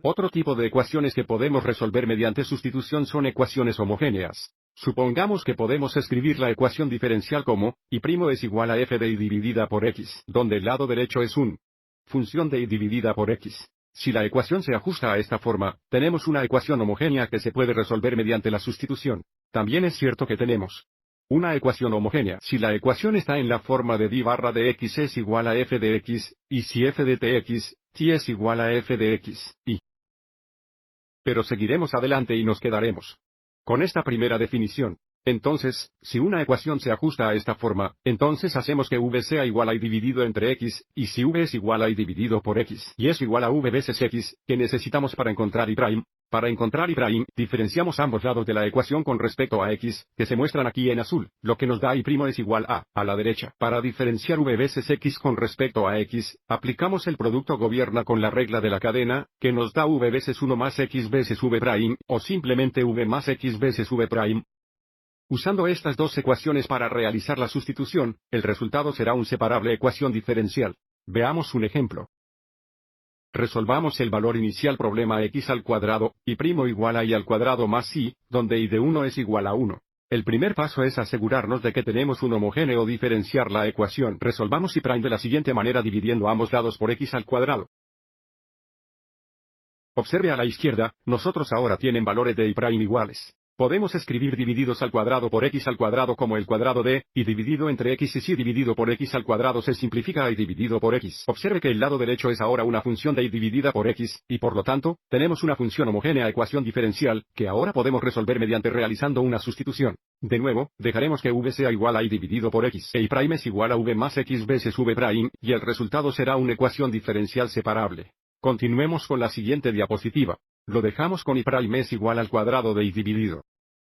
Otro tipo de ecuaciones que podemos resolver mediante sustitución son ecuaciones homogéneas. Supongamos que podemos escribir la ecuación diferencial como, y' es igual a f de y dividida por x, donde el lado derecho es un función de y dividida por x. Si la ecuación se ajusta a esta forma, tenemos una ecuación homogénea que se puede resolver mediante la sustitución. También es cierto que tenemos una ecuación homogénea si la ecuación está en la forma de d barra de x es igual a f de x, y si f de tx, t es igual a f de x, y. Pero seguiremos adelante y nos quedaremos con esta primera definición. Entonces, si una ecuación se ajusta a esta forma, entonces hacemos que v sea igual a y dividido entre x, y si v es igual a y dividido por x, y es igual a v veces x, que necesitamos para encontrar y'. Para encontrar y', diferenciamos ambos lados de la ecuación con respecto a x, que se muestran aquí en azul, lo que nos da y' es igual a la derecha. Para diferenciar v veces x con respecto a x, aplicamos el producto gobierna con la regla de la cadena, que nos da v veces 1 más x veces v', o simplemente v más x veces v'. Usando estas dos ecuaciones para realizar la sustitución, el resultado será una separable ecuación diferencial. Veamos un ejemplo. Resolvamos el valor inicial problema x al cuadrado, y' igual a y al cuadrado más y, donde y de 1 es igual a 1. El primer paso es asegurarnos de que tenemos un homogéneo diferenciar la ecuación. Resolvamos y' de la siguiente manera dividiendo ambos lados por x al cuadrado. Observe a la izquierda, nosotros ahora tienen valores de y' iguales. Podemos escribir divididos al cuadrado por x al cuadrado como el cuadrado de, y dividido entre x y si dividido por x al cuadrado se simplifica a y dividido por x. Observe que el lado derecho es ahora una función de y dividida por x, y por lo tanto, tenemos una función homogénea ecuación diferencial, que ahora podemos resolver mediante realizando una sustitución. De nuevo, dejaremos que v sea igual a y dividido por x, e y' es igual a v más x veces v', y el resultado será una ecuación diferencial separable. Continuemos con la siguiente diapositiva. Lo dejamos con y' es igual al cuadrado de y dividido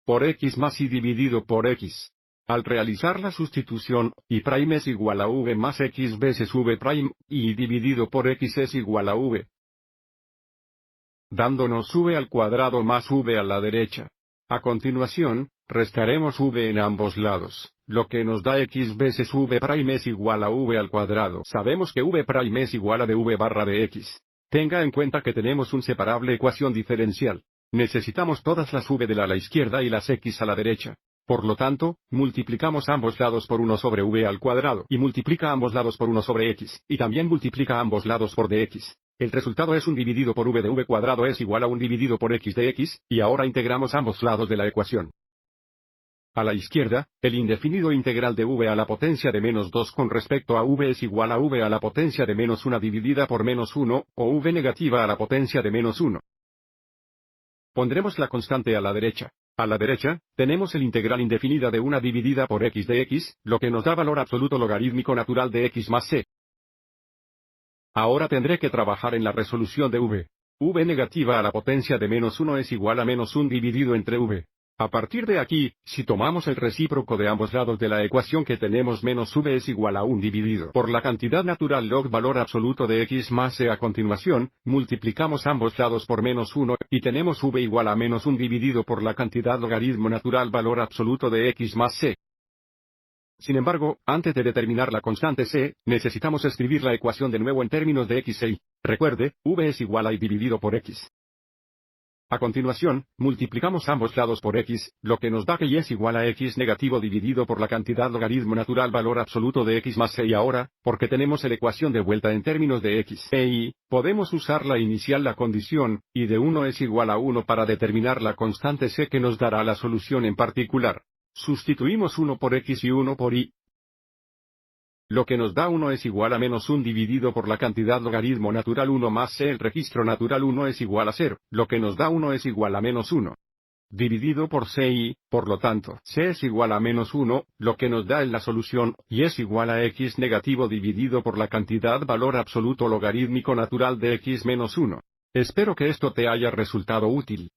por x más y dividido por x. Al realizar la sustitución, y' es igual a v más x veces v', y dividido por x es igual a v. Dándonos v al cuadrado más v a la derecha. A continuación, restaremos v en ambos lados, lo que nos da x veces v' es igual a v al cuadrado. Sabemos que v' es igual a dv barra de x. Tenga en cuenta que tenemos una separable ecuación diferencial. Necesitamos todas las v de la izquierda y las x a la derecha. Por lo tanto, multiplicamos ambos lados por 1 sobre v al cuadrado y multiplica ambos lados por 1 sobre x, y también multiplica ambos lados por dx. El resultado es un dividido por v de v cuadrado es igual a un dividido por x de x, y ahora integramos ambos lados de la ecuación. A la izquierda, el indefinido integral de v a la potencia de menos 2 con respecto a v es igual a v a la potencia de menos 1 dividida por menos 1, o v negativa a la potencia de menos 1. Pondremos la constante a la derecha. A la derecha, tenemos el integral indefinida de 1 dividida por x de x, lo que nos da valor absoluto logarítmico natural de x más c. Ahora tendré que trabajar en la resolución de v. V negativa a la potencia de menos 1 es igual a menos 1 dividido entre v. A partir de aquí, si tomamos el recíproco de ambos lados de la ecuación que tenemos menos v es igual a 1 dividido por la cantidad natural log valor absoluto de x más c. A continuación, multiplicamos ambos lados por menos 1, y tenemos v igual a menos 1 dividido por la cantidad logaritmo natural valor absoluto de x más c. Sin embargo, antes de determinar la constante c, necesitamos escribir la ecuación de nuevo en términos de x e y. Recuerde, v es igual a y dividido por x. A continuación, multiplicamos ambos lados por x, lo que nos da que y es igual a x negativo dividido por la cantidad logaritmo natural valor absoluto de x más c. Y ahora, porque tenemos la ecuación de vuelta en términos de x e y, podemos usar la inicial la condición, y de 1 es igual a 1 para determinar la constante c que nos dará la solución en particular. Sustituimos 1 por x y 1 por y. Lo que nos da 1 es igual a menos 1 dividido por la cantidad logaritmo natural 1 más c. El registro natural 1 es igual a 0, lo que nos da 1 es igual a menos 1. Dividido por c y, por lo tanto, c es igual a menos 1, lo que nos da en la solución, y es igual a x negativo dividido por la cantidad valor absoluto logarítmico natural de x menos 1. Espero que esto te haya resultado útil.